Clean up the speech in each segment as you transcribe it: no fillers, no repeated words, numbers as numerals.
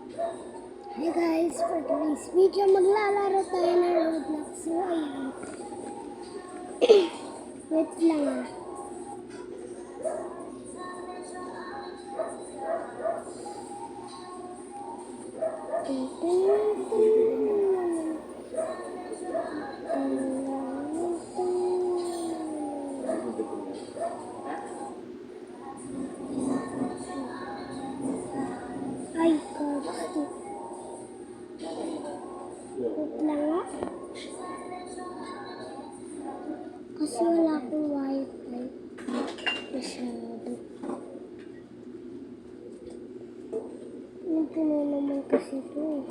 Hi guys, for today's video maglalaro tayo ng Roblox. So ayan. Wait lang ah. Ay, kasi. Wait lang ah. Kasi wala akong wifi. Masyado. Yung puno naman kasi ito eh.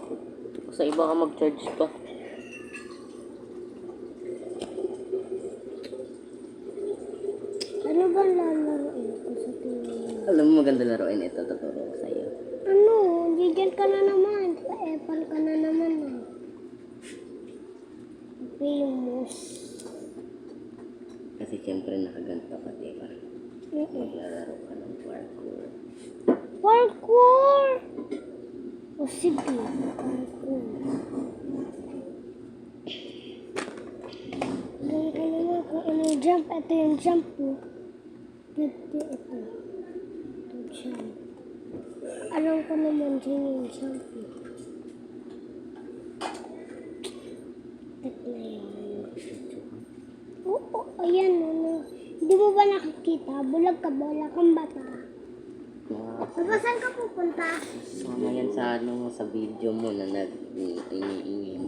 Sa iba ka mag-charge pa. Ano ba lalaroin ko sa tingin? Alam mo maganda laruin ito, tuturo ko sa'yo. Ano? Diyan ka na naman. Sa Apple ka na naman ah. Famous. Kasi siyempre nakaganto ka, diba? Maglalaro ka ng parkour. Parkour! O sige, parkour. Alam ko naman kung ano yung jump. Ito yung jump po. Ito. Ito jump. Alam ko naman dyan yung jump po. Ito na yan. Oo, ayan. Hindi mo ba nakikita? Bulag ka ba? Wala kang bata. Baba, saan ka pupunta? Sama yan sa ano mo, sa video mo na nag-ingin.